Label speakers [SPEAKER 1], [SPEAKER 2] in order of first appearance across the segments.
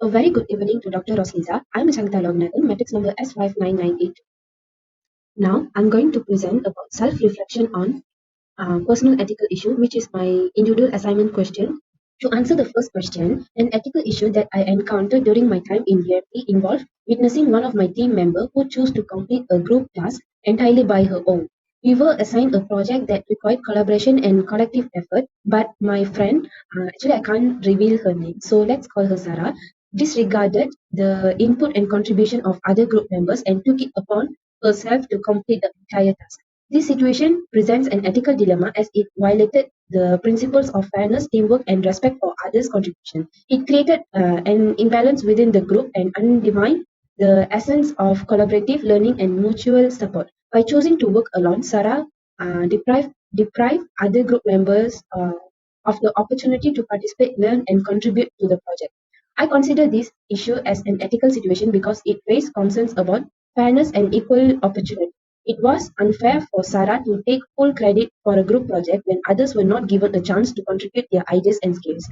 [SPEAKER 1] A very good evening to Dr. ROSLIZA. I'm SANGEETHA LOGANATHAN, matrix number S5998. Now, I'm going to present about self-reflection on personal ethical issue, which is my individual assignment question. To answer the first question, an ethical issue that I encountered during my time in DFT involved witnessing one of my team members who chose to complete a group task entirely by her own. We were assigned a project that required collaboration and collective effort, but my friend, actually I can't reveal her name, so let's call her Sarah, disregarded the input and contribution of other group members and took it upon herself to complete the entire task. This situation presents an ethical dilemma as it violated the principles of fairness, teamwork, and respect for others' contribution. It created an imbalance within the group and undermined the essence of collaborative learning and mutual support. By choosing to work alone, Sarah deprived other group members of the opportunity to participate, learn, and contribute to the project. I consider this issue as an ethical situation because it raised concerns about fairness and equal opportunity. It was unfair for Sarah to take full credit for a group project when others were not given a chance to contribute their ideas and skills.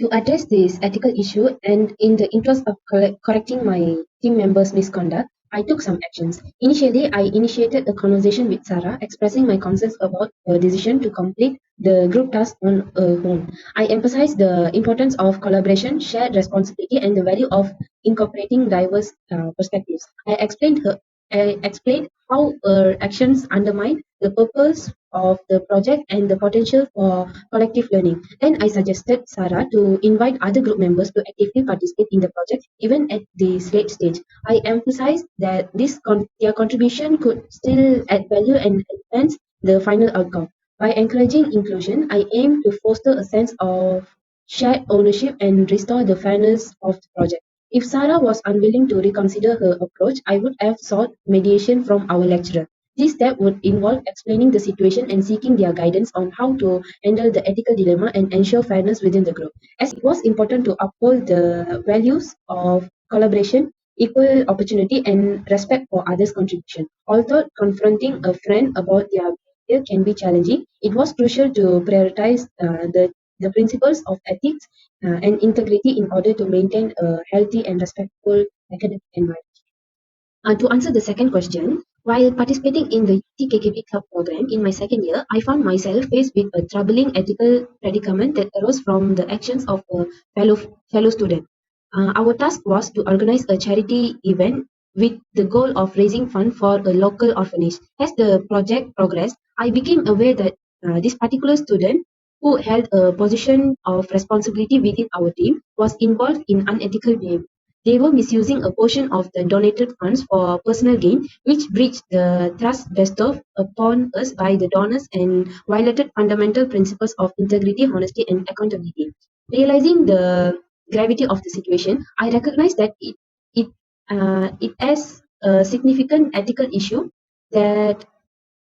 [SPEAKER 1] To address this ethical issue and in the interest of correcting my team members' misconduct, I took some actions. Initially, I initiated a conversation with Sarah, expressing my concerns about her decision to complete the group task on her own. I emphasized the importance of collaboration, shared responsibility, and the value of incorporating diverse perspectives. I explained how her actions undermine the purpose of the project and the potential for collective learning. Then I suggested Sarah to invite other group members to actively participate in the project, even at this late stage. I emphasized that their contribution could still add value and enhance the final outcome. By encouraging inclusion, I aim to foster a sense of shared ownership and restore the fairness of the project. If Sarah was unwilling to reconsider her approach, I would have sought mediation from our lecturer. This step would involve explaining the situation and seeking their guidance on how to handle the ethical dilemma and ensure fairness within the group. As it was important to uphold the values of collaboration, equal opportunity, and respect for others' contribution. Although confronting a friend about their behavior can be challenging, it was crucial to prioritize the principles of ethics and integrity in order to maintain a healthy and respectful academic environment. To answer the second question, while participating in the TKKB club program in my second year, I found myself faced with a troubling ethical predicament that arose from the actions of a fellow student. Our task was to organize a charity event with the goal of raising funds for a local orphanage. As the project progressed, I became aware that this particular student, who held a position of responsibility within our team, was involved in unethical behavior. They were misusing a portion of the donated funds for personal gain, which breached the trust bestowed upon us by the donors and violated fundamental principles of integrity, honesty, and accountability. Realizing the gravity of the situation, I recognize that it has a significant ethical issue that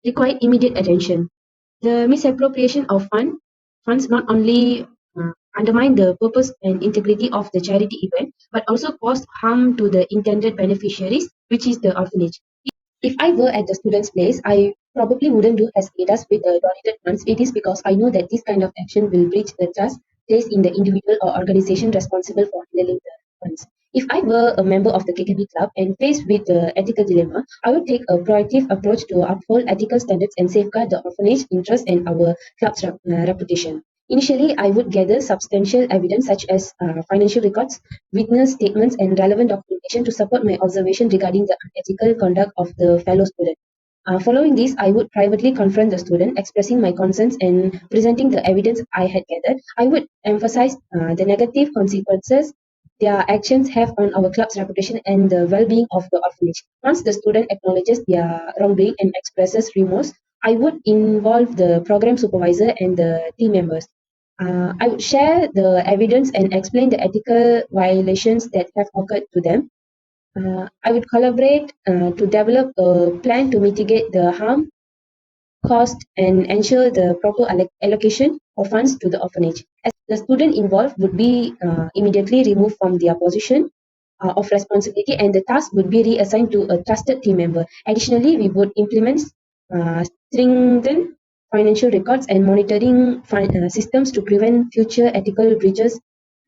[SPEAKER 1] required immediate attention. The misappropriation of funds not only undermined the purpose and integrity of the charity event, but also caused harm to the intended beneficiaries, which is the orphanage. If I were at the student's place, I probably wouldn't do as he does with the donated funds. It is because I know that this kind of action will breach the trust placed in the individual or organization responsible for handling the funds. If I were a member of the KKB club and faced with the ethical dilemma, I would take a proactive approach to uphold ethical standards and safeguard the orphanage interest and our club's reputation. Initially, I would gather substantial evidence such as financial records, witness statements, and relevant documentation to support my observation regarding the unethical conduct of the fellow student. Following this, I would privately confront the student, expressing my concerns and presenting the evidence I had gathered. I would emphasize the negative consequences their actions have on our club's reputation and the well-being of the orphanage. Once the student acknowledges their wrongdoing and expresses remorse, I would involve the program supervisor and the team members. I would share the evidence and explain the ethical violations that have occurred to them. I would collaborate to develop a plan to mitigate the harm caused and ensure the proper allocation of funds to the orphanage. As the student involved would be immediately removed from their position of responsibility and the task would be reassigned to a trusted team member. Additionally, we would implement stringent financial records and monitoring systems to prevent future ethical breaches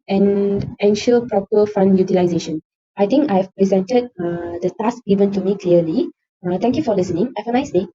[SPEAKER 1] and ensure proper fund utilization. I think I've presented the task given to me clearly. Thank you for listening. Have a nice day.